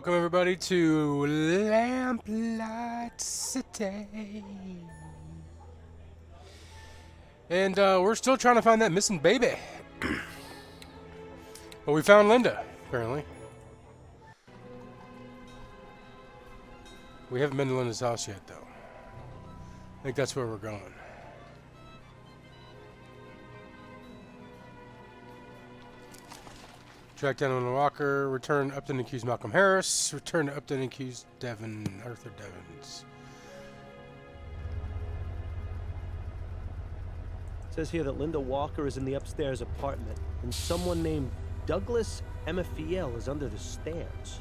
welcome everybody to Lamplight City. And we're still trying to find that missing baby. But we found Linda, apparently. We haven't been to Linda's house yet, though. I think that's where we're going. Track down on the Walker, return Upton and accused Malcolm Harris, return to Upton and accused Arthur Devons. It says here that Linda Walker is in the upstairs apartment, and someone named Douglas Emafiel is under the stairs.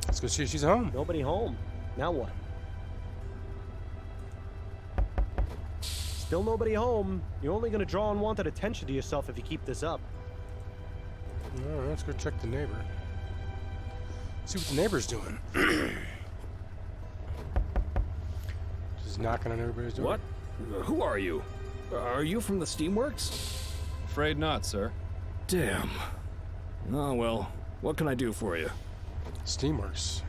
Let's go see if she's home. Nobody home. Now what? Still nobody home. You're only going to draw unwanted attention to yourself if you keep this up. Alright, let's go check the neighbor. See what the neighbor's doing. Just knocking on everybody's door. What? Who are you? Are you from the Steamworks? Afraid not, sir. Damn. Oh well, what can I do for you? Steamworks.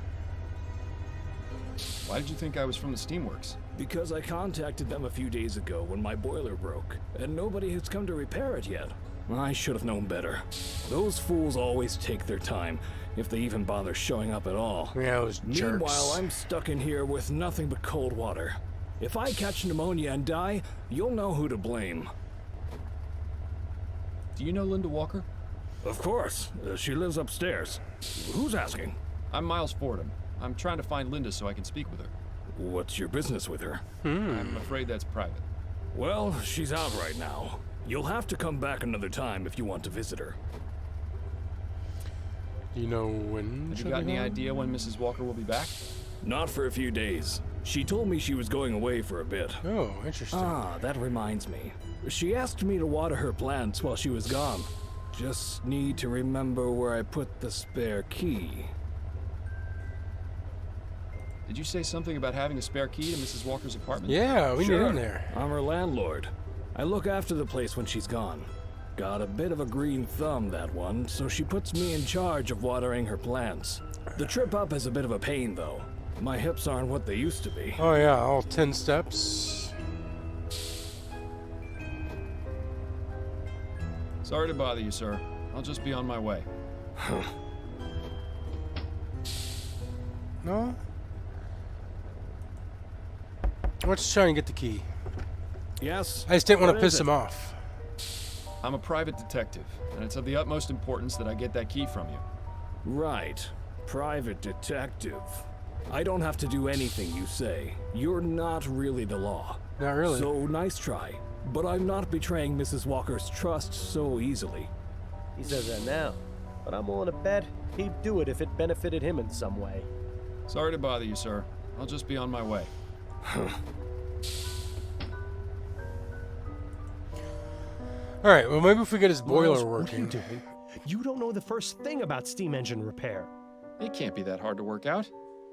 Why did you think I was from the Steamworks? Because I contacted them a few days ago when my boiler broke, and nobody has come to repair it yet. I should have known better. Those fools always take their time, if they even bother showing up at all. Yeah, those jerks. Meanwhile, I'm stuck in here with nothing but cold water. If I catch pneumonia and die, you'll know who to blame. Do you know Linda Walker? Of course. She lives upstairs. Who's asking? I'm Miles Fordham. I'm trying to find Linda so I can speak with her. What's your business with her? I'm afraid that's private. Well, she's out right now. You'll have to come back another time if you want to visit her. Do you know when? Have you got any idea when Mrs. Walker will be back? Not for a few days. She told me she was going away for a bit. Oh, interesting. Ah, that reminds me. She asked me to water her plants while she was gone. Just need to remember where I put the spare key. Did you say something about having a spare key to Mrs. Walker's apartment? Yeah, we need Sure. in there. I'm her landlord. I look after the place when she's gone. Got a bit of a green thumb, that one, so she puts me in charge of watering her plants. The trip up is a bit of a pain, though. My hips aren't what they used to be. Oh yeah, all 10 steps. Sorry to bother you, sir. I'll just be on my way. No? Let's try and get the key. Yes? I just didn't want What to is piss it? him off. I'm a private detective, and it's of the utmost importance that I get that key from you. Right. Private detective. I don't have to do anything you say. You're not really the law. Not really. So nice try. But I'm not betraying Mrs. Walker's trust so easily. He says that now, but I'm willing to bet he'd do it if it benefited him in some way. Sorry to bother you, sir. I'll just be on my way. Alright, well maybe if we get his boiler Miles, what are you working. doing? You don't know the first thing about steam engine repair. It can't be that hard to work out.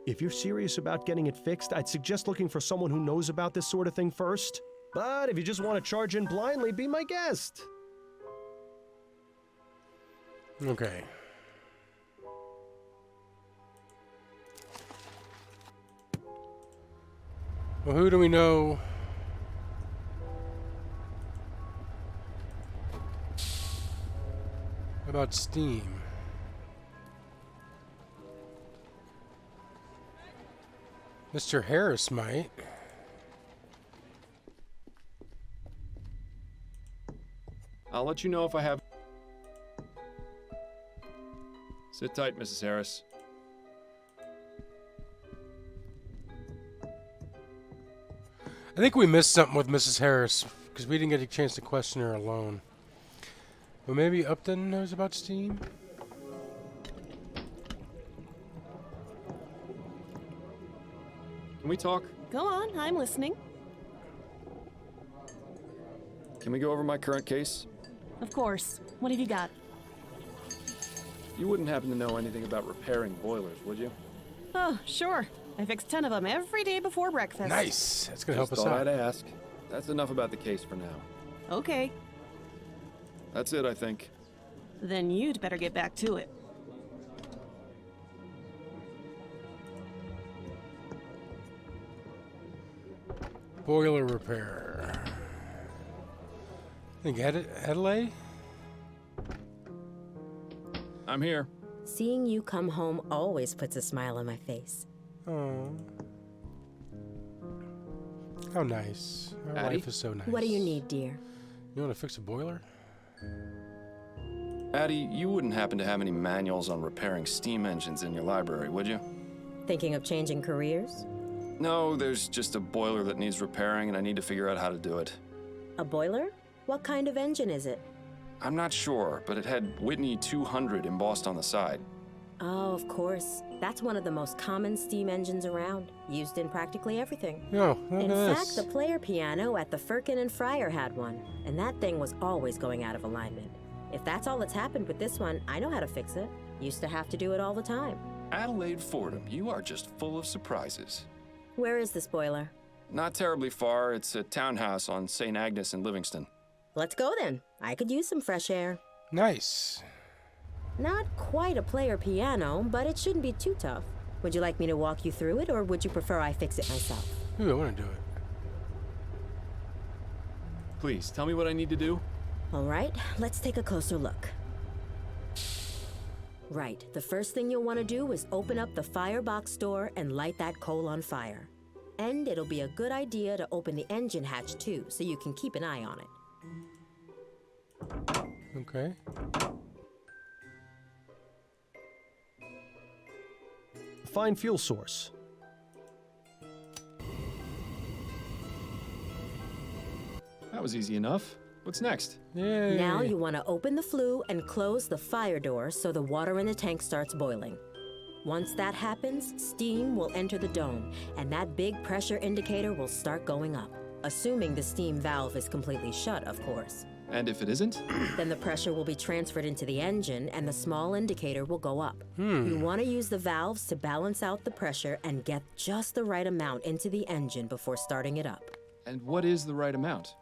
If you're serious about getting it fixed, I'd suggest looking for someone who knows about this sort of thing first. But if you just want to charge in blindly, be my guest. Okay. Well, who do we know? About Steam? Mr. Harris might. I'll let you know if I have... Sit tight, Mrs. Harris. I think we missed something with Mrs. Harris because we didn't get a chance to question her alone. But maybe Upton knows about Steam? Can we talk? Go on, I'm listening. Can we go over my current case? Of course. What have you got? You wouldn't happen to know anything about repairing boilers, would you? Oh, sure. I fix 10 of them every day before breakfast. Nice. That's going to help us Just thought out. I'd ask. That's enough about the case for now. Okay, That's it, I think. then you'd better get back to it. Boiler repair. I think Adelaide? I'm here. Seeing you come home always puts a smile on my face. Oh. How nice. Our Addie? life is so nice. What do you need, dear? You want to fix a boiler? Addie, you wouldn't happen to have any manuals on repairing steam engines in your library, would you? Thinking of changing careers? No, there's just a boiler that needs repairing and I need to figure out how to do it. A boiler? What kind of engine is it? I'm not sure, but it had Whitney 200 embossed on the side. Oh, of course. That's one of the most common steam engines around, used in practically everything. No, look In at fact, this. the player piano at the Firkin and Fryer had one, and that thing was always going out of alignment. If that's all that's happened with this one, I know how to fix it. Used to have to do it all the time. Adelaide Fordham, you are just full of surprises. Where is this boiler? Not terribly far. It's a townhouse on St. Agnes in Livingston. Let's go then. I could use some fresh air. Nice. Not quite a player piano, but it shouldn't be too tough. Would you like me to walk you through it, or would you prefer I fix it myself? Ooh, I want to do it. Please, tell me what I need to do. All right, let's take a closer look. Right, the first thing you'll want to do is open up the firebox door and light that coal on fire. And it'll be a good idea to open the engine hatch too, so you can keep an eye on it. Okay. Find fuel source. That was easy enough. What's next? Yay. Now you want to open the flue and close the fire door so the water in the tank starts boiling. Once that happens, steam will enter the dome, and that big pressure indicator will start going up. Assuming the steam valve is completely shut, of course. And if it isn't? Then the pressure will be transferred into the engine and the small indicator will go up. You want to use the valves to balance out the pressure and get just the right amount into the engine before starting it up. And what is the right amount?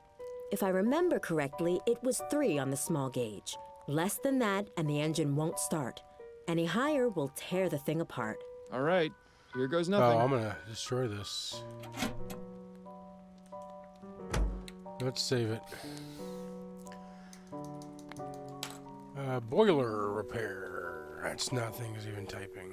If I remember correctly, it was 3 on the small gauge. Less than that and the engine won't start. Any higher will tear the thing apart. All right, here goes Oh, nothing. I'm going to destroy this. Let's save it. Boiler repair. That's nothing, is even typing.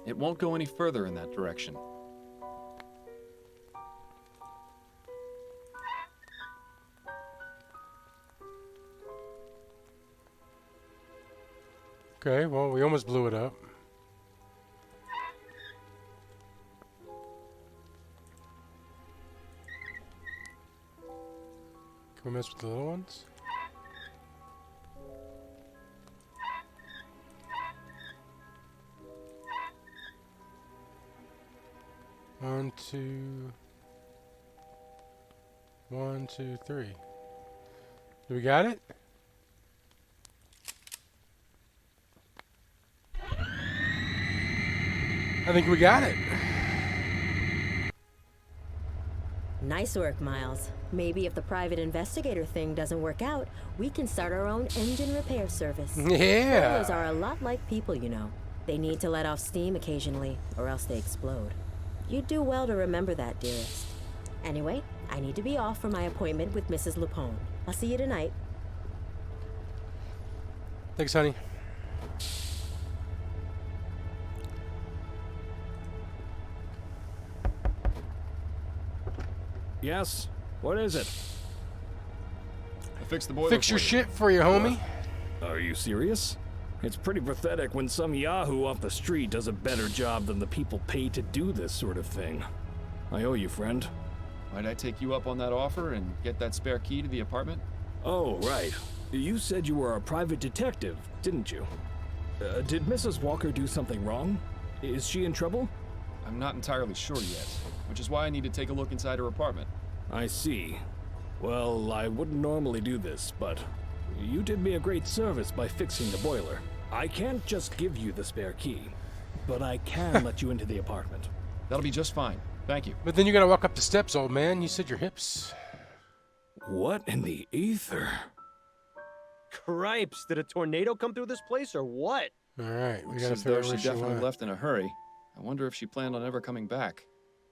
It won't go any further in that direction. Okay, well, we almost blew it up. Can we mess with the little ones? One, two, three. Do we got it? I think we got it. Nice work, Miles. Maybe if the private investigator thing doesn't work out, we can start our own engine repair service. Yeah. Boilers are a lot like people, you know. They need to let off steam occasionally, or else they explode. You'd do well to remember that, dearest. Anyway, I need to be off for my appointment with Mrs. Lapone. I'll see you tonight. Thanks, honey. Yes? What is it? I fixed the boiler Fix your for you. shit for you, homie. Are you serious? It's pretty pathetic when some yahoo off the street does a better job than the people paid to do this sort of thing. I owe you, friend. Might I take you up on that offer and get that spare key to the apartment? Oh, right. You said you were a private detective, didn't you? Did Mrs. Walker do something wrong? Is she in trouble? I'm not entirely sure yet, which is why I need to take a look inside her apartment. I see. Well, I wouldn't normally do this, but You did me a great service by fixing the boiler. I can't just give you the spare key, but I can let you into the apartment. That'll be just fine. Thank you. But then you gotta walk up the steps, old man. You said your hips. What in the ether? Cripes, did a tornado come through this place or what? All right, we Looks gotta as figure though out she where she definitely went. left in a hurry. I wonder if she planned on ever coming back.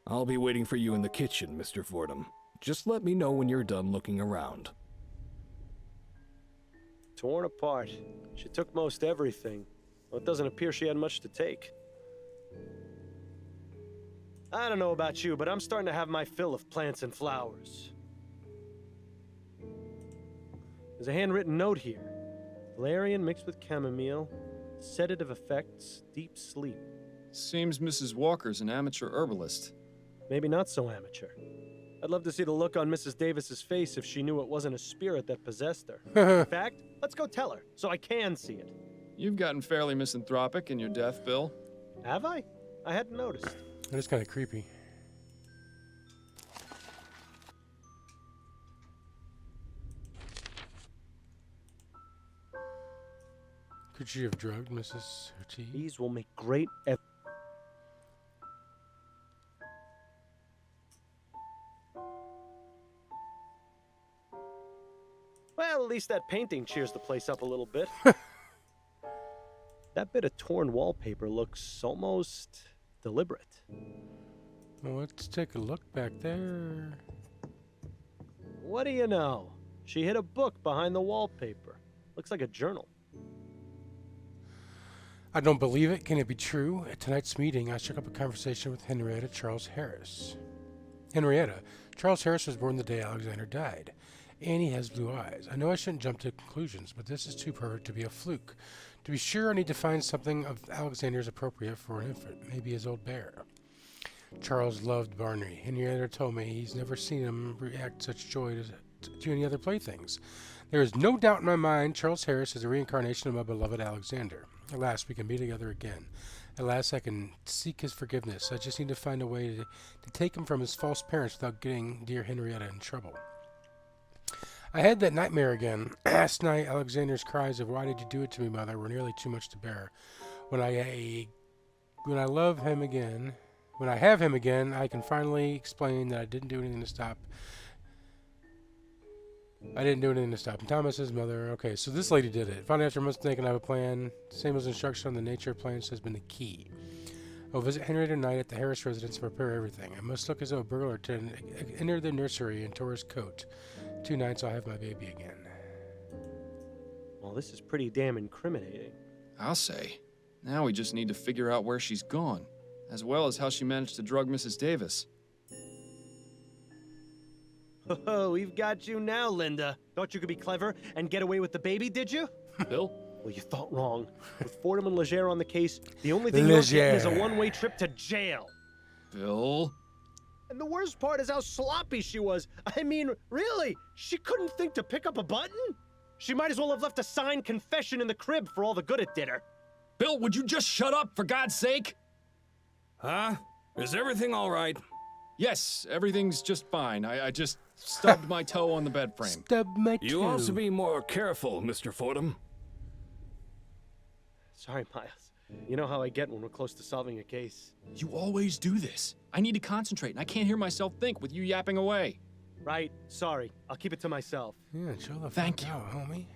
I'll be waiting for you in the kitchen, Mr. Fordham. Just let me know when you're done looking around. Torn apart. She took most everything. Well, it doesn't appear she had much to take. I don't know about you, but I'm starting to have my fill of plants and flowers. There's a handwritten note here. Valerian mixed with chamomile, sedative effects, deep sleep. Seems Mrs. Walker's an amateur herbalist. Maybe not so amateur. I'd love to see the look on Mrs. Davis's face if she knew it wasn't a spirit that possessed her. In fact, let's go tell her, so I can see it. You've gotten fairly misanthropic in your death, Bill. Have I? I hadn't noticed. That is kind of creepy. Could she have drugged Mrs. Hootie? These will make great Well, at least that painting cheers the place up a little bit. That bit of torn wallpaper looks almost deliberate. Well, let's take a look back there. What do you know? She hid a book behind the wallpaper. Looks like a journal. I don't believe it. Can it be true? At tonight's meeting, I struck up a conversation with Henrietta Charles Harris. Henrietta, Charles Harris was born the day Alexander died. Annie has blue eyes. I know I shouldn't jump to conclusions, but this is too perfect to be a fluke. To be sure, I need to find something of Alexander's appropriate for an infant, maybe his old bear. Charles loved Barney. Henrietta told me he's never seen him react such joy to any other playthings. There is no doubt in my mind Charles Harris is a reincarnation of my beloved Alexander. At last, we can be together again. At last, I can seek his forgiveness. I just need to find a way to take him from his false parents without getting dear Henrietta in trouble. I had that nightmare again. Last night, Alexander's cries of "Why did you do it to me, mother?" were nearly too much to bear. When I have him again, I can finally explain that I didn't do anything to stop. And Thomas's mother. Okay, so this lady did it. Finally, after months thinking, I have a plan. Same as instruction on the nature of plans has been the key. I'll visit Henrietta tonight at the Harris residence and prepare everything. I must look as though a burglar entered the nursery and tore his coat. 2 nights I'll have my baby again. Well, this is pretty damn incriminating. I'll say. Now we just need to figure out where she's gone, as well as how she managed to drug Mrs. Davis. Oh, we've got you now, Linda. Thought you could be clever and get away with the baby, did you? Bill? Well, you thought wrong. With Fordham and Leger on the case, the only thing you're getting is a one-way trip to jail. Bill? And the worst part is how sloppy she was. I mean, really? She couldn't think to pick up a button? She might as well have left a signed confession in the crib for all the good it did her. Bill, would you just shut up, for God's sake? Huh? Is everything all right? Yes, everything's just fine. I just stubbed my toe on the bed frame. Stub my toe. You also be more careful, Mr. Fordham. Sorry, Miles. You know how I get when we're close to solving a case. You always do this. I need to concentrate, and I can't hear myself think with you yapping away. Right, sorry. I'll keep it to myself. Yeah, chill the Thank fuck you. out, homie.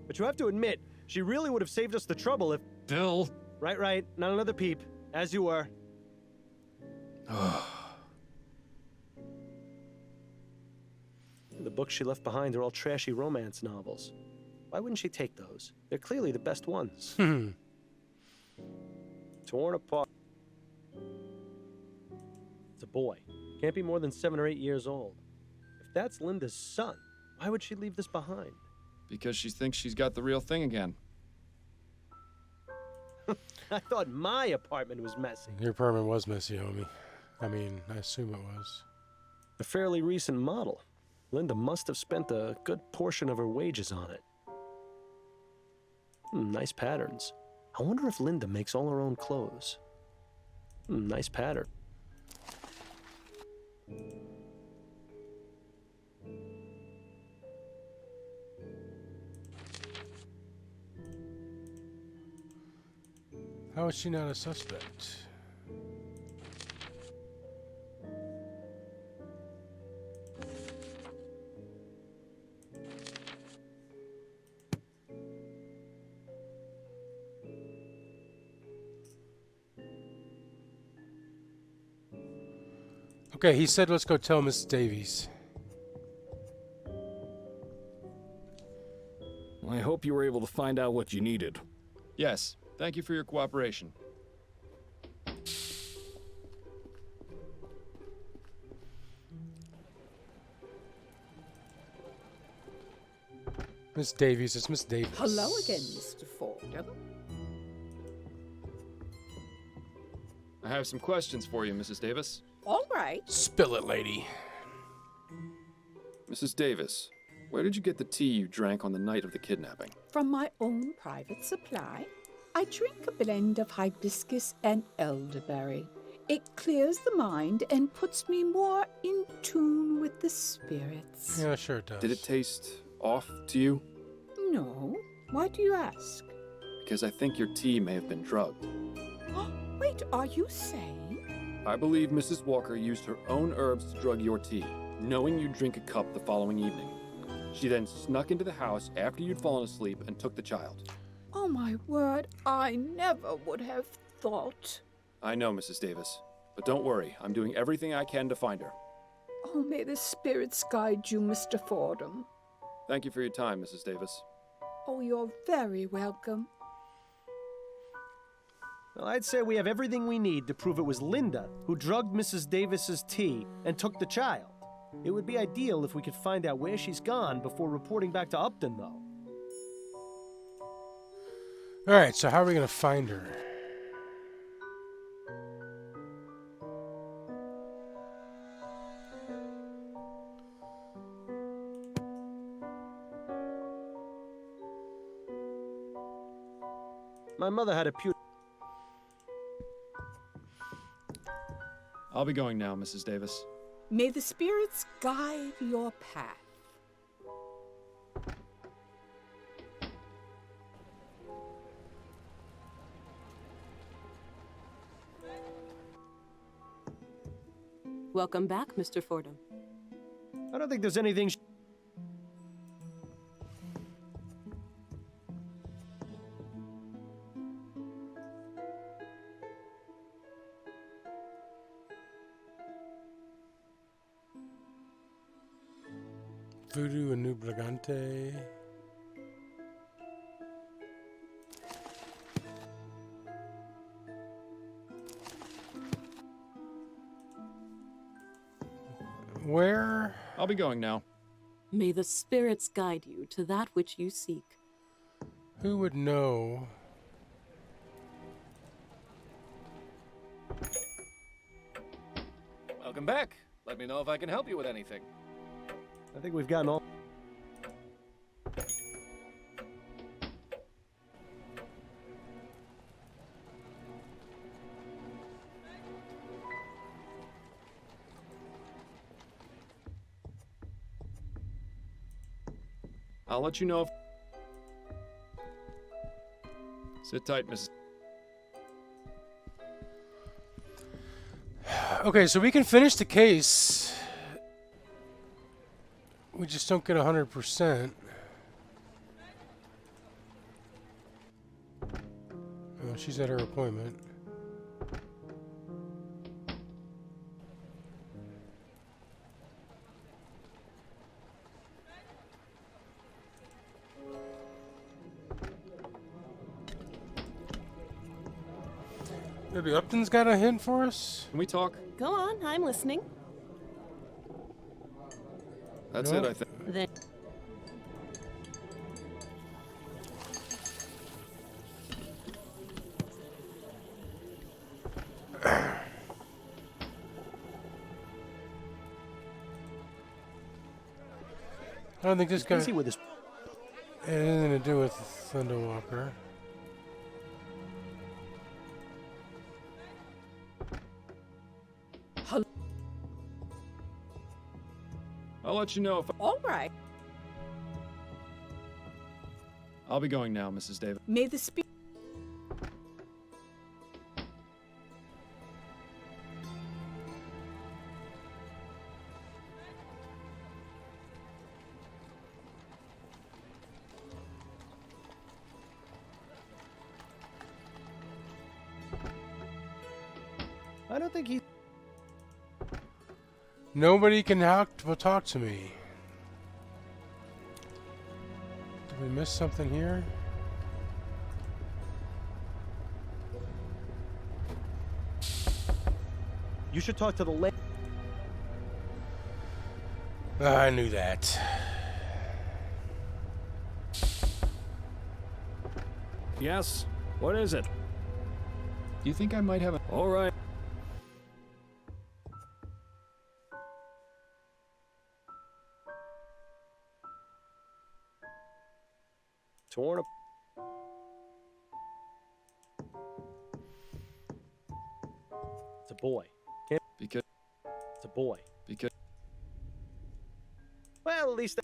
But you have to admit, she really would have saved us the trouble if... Bill? Right. Not another peep. As you were. The books she left behind are all trashy romance novels. Why wouldn't she take those? They're clearly the best ones. Torn apart. It's a boy. Can't be more than 7 or 8 years old. If that's Linda's son, why would she leave this behind? Because she thinks she's got the real thing again. I thought my apartment was messy. Your apartment was messy, homie. I mean, I assume it was. A fairly recent model. Linda must have spent a good portion of her wages on it. Nice patterns. I wonder if Linda makes all her own clothes. Nice pattern. How is she not a suspect? Okay, he said let's go tell Miss Davies. I hope you were able to find out what you needed. Yes, thank you for your cooperation. Miss Davies, it's Miss Davies. Hello again, Mr. Fordham. I have some questions for you, Mrs. Davis. All right. Spill it, lady. Mrs. Davis, where did you get the tea you drank on the night of the kidnapping? From my own private supply, I drink a blend of hibiscus and elderberry. It clears the mind and puts me more in tune with the spirits. Yeah, sure it does. Did it taste off to you? No. Why do you ask? Because I think your tea may have been drugged. Wait, are you saying? I believe Mrs. Walker used her own herbs to drug your tea, knowing you'd drink a cup the following evening. She then snuck into the house after you'd fallen asleep and took the child. Oh, my word, I never would have thought. I know, Mrs. Davis. But don't worry, I'm doing everything I can to find her. Oh, may the spirits guide you, Mr. Fordham. Thank you for your time, Mrs. Davis. Oh, you're very welcome. Well, I'd say we have everything we need to prove it was Linda who drugged Mrs. Davis's tea and took the child. It would be ideal if we could find out where she's gone before reporting back to Upton, though. Alright, so how are we going to find her? My mother had a I'll be going now, Mrs. Davis. May the spirits guide your path. Welcome back, Mr. Fordham. I don't think there's anything. Voodoo and Nublagante. Where? I'll be going now. May the spirits guide you to that which you seek. Who would know? Welcome back. Let me know if I can help you with anything. I think we've gotten all. I'll let you know if... Sit tight, Mrs. Okay, so we can finish the case. We just don't get 100%. Oh, she's at her appointment. Maybe Upton's got a hint for us? Can we talk? Go on, I'm listening. That's No. it, I think. Then I don't think this guy Busy with his. had anything to do with Thunderwalker. I'll let you know if... All right. I'll be going now, Mrs. Davis. May the spirit. I don't think he... Nobody will talk to me. Did we miss something here? You should talk to the I knew that. Yes? What is it? Do you think I might have a... All right. torn up. It's a boy. Because... It's a boy. Because... Well, at least...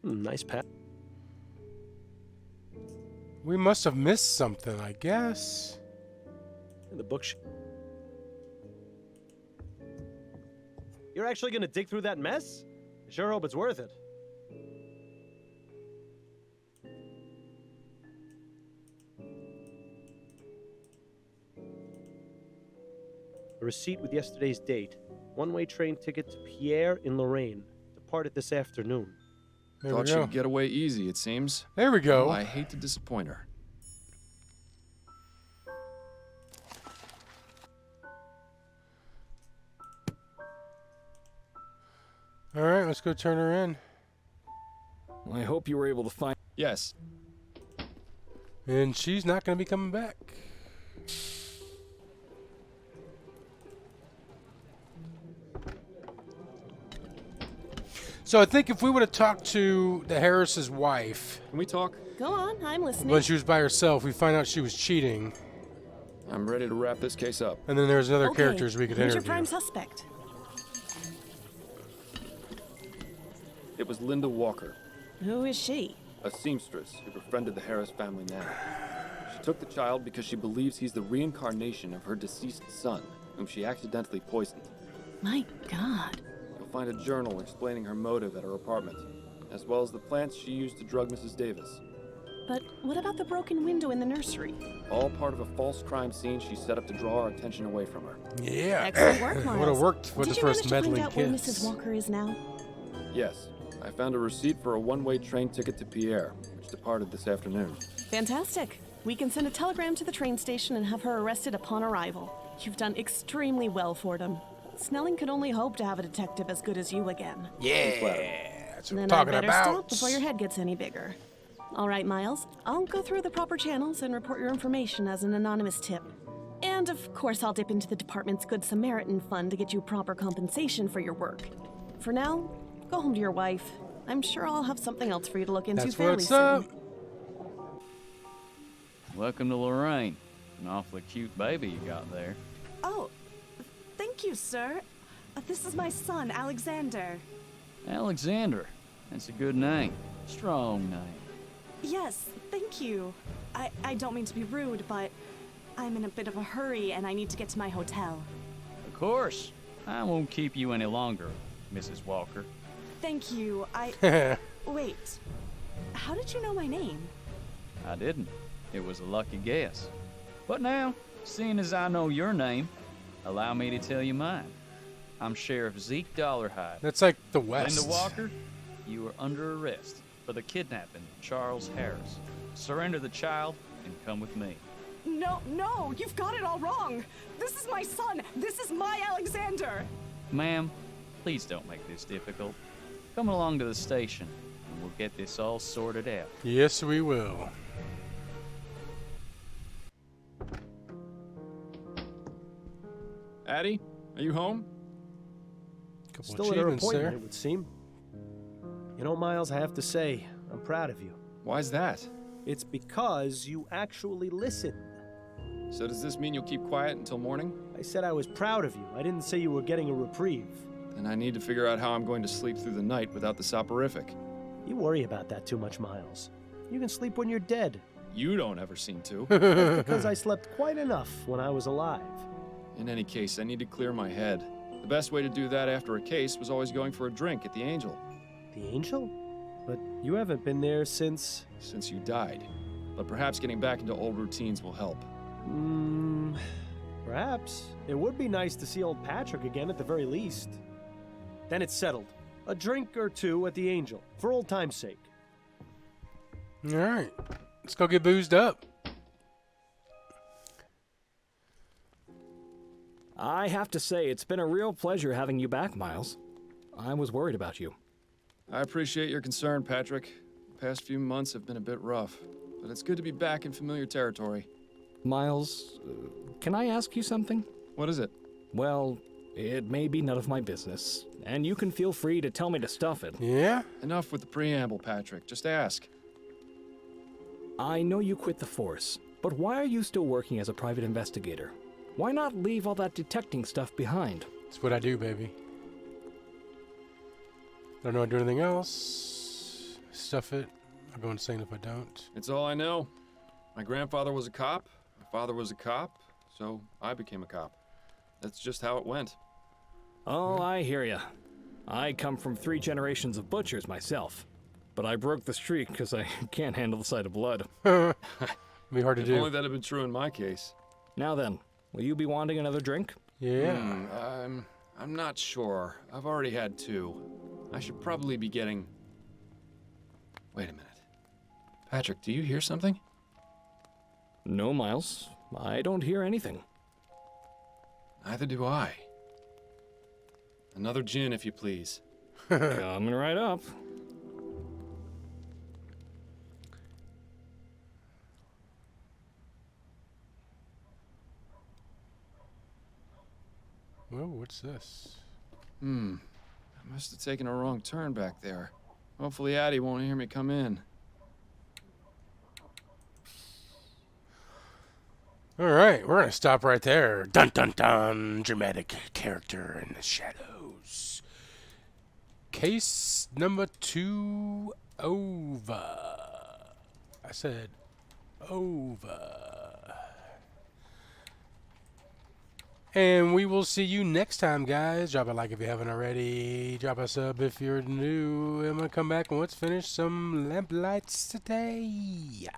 nice pat. We must have missed something, I guess. In the book. You're actually gonna dig through that mess? I sure hope it's worth it. A receipt with yesterday's date. One-way train ticket to Pierre in Lorraine. Departed this afternoon. There we Thought go. she'd get away easy, it seems. There we go. Well, I hate to disappoint her. All right, let's go turn her in. I hope you were able to find... Yes. And she's not going to be coming back. So I think if we would have talked to the Harris's wife Can we talk? Go on, I'm listening. when she was by herself, we find out she was cheating, I'm ready to wrap this case up. and then there's other Okay, characters we could who's your interview. prime suspect? It was Linda Walker, Who is she? a seamstress who befriended the Harris family now. She took the child because she believes he's the reincarnation of her deceased son, whom she accidentally poisoned. My God. You'll find a journal explaining her motive at her apartment, as well as the plants she used to drug Mrs. Davis. But what about the broken window in the nursery? All part of a false crime scene she set up to draw our attention away from her. Yeah. Excellent work, Miles. Would have worked with Did the you manage first to find meddling out where kids. Mrs. Walker is now? Yes, I found a receipt for a one-way train ticket to Pierre, which departed this afternoon. Fantastic. We can send a telegram to the train station and have her arrested upon arrival. You've done extremely well, Fordham. Snelling could only hope to have a detective as good as you again. Yeah. That's what I'm Then I'd talking better about. stop before your head gets any bigger. All right, Miles. I'll go through the proper channels and report your information as an anonymous tip. And of course, I'll dip into the department's Good Samaritan fund to get you proper compensation for your work. For now, go home to your wife. I'm sure I'll have something else for you to look into That's fairly what's soon. up. Welcome to Lorraine. An awfully cute baby you got there. Oh, thank you, sir. This is my son, Alexander. Alexander. That's a good name. Strong name. Yes, thank you. I don't mean to be rude, but I'm in a bit of a hurry and I need to get to my hotel. Of course. I won't keep you any longer, Mrs. Walker. Thank you. Wait. How did you know my name? I didn't. It was a lucky guess. But now, seeing as I know your name, allow me to tell you mine. I'm Sheriff Zeke Dollarhide. That's like the West. Linda Walker, you are under arrest for the kidnapping of Charles Harris. Surrender the child and come with me. No, you've got it all wrong. This is my son. This is my Alexander. Ma'am, please don't make this difficult. Come along to the station, and we'll get this all sorted out. Yes, we will. Addie, are you home? Couple Still at her achievements appointment, there. it would seem. You know, Miles, I have to say, I'm proud of you. Why's that? It's because you actually listened. So does this mean you'll keep quiet until morning? I said I was proud of you. I didn't say you were getting a reprieve. Then I need to figure out how I'm going to sleep through the night without the soporific. You worry about that too much, Miles. You can sleep when you're dead. You don't ever seem to. Because I slept quite enough when I was alive. In any case, I need to clear my head. The best way to do that after a case was always going for a drink at the Angel. The Angel? But you haven't been there since... Since you died. But perhaps getting back into old routines will help. Perhaps. It would be nice to see old Patrick again at the very least. Then it's settled. A drink or two at the Angel, for old time's sake. All right. Let's go get boozed up. I have to say, it's been a real pleasure having you back, Miles. I was worried about you. I appreciate your concern, Patrick. The past few months have been a bit rough, but it's good to be back in familiar territory. Miles, can I ask you something? What is it? Well, it may be none of my business, and you can feel free to tell me to stuff it. Yeah? Enough with the preamble, Patrick. Just ask. I know you quit the force, but why are you still working as a private investigator? Why not leave all that detecting stuff behind? It's what I do, baby. Don't know how to do anything else. Stuff it. I'll go insane if I don't. It's all I know. My grandfather was a cop, my father was a cop, so I became a cop. That's just how it went. Oh, I hear ya. I come from 3 generations of butchers myself, but I broke the streak because I can't handle the sight of blood. It'd be hard to If do. only that had been true in my case. Now then, will you be wanting another drink? Yeah. I'm not sure. I've already had 2. I should probably be getting... Wait a minute. Patrick, do you hear something? No, Miles. I don't hear anything. Neither do I. Another gin, if you please. Coming right up. Whoa, what's this? I must have taken a wrong turn back there. Hopefully Addie won't hear me come in. All right, we're going to stop right there. Dun dun dun. Dramatic character in the shadows. Case number 2 over. I said over. And we will see you next time, guys. Drop a like if you haven't already. Drop a sub if you're new. I'm going to come back and let's finish some Lamplights today.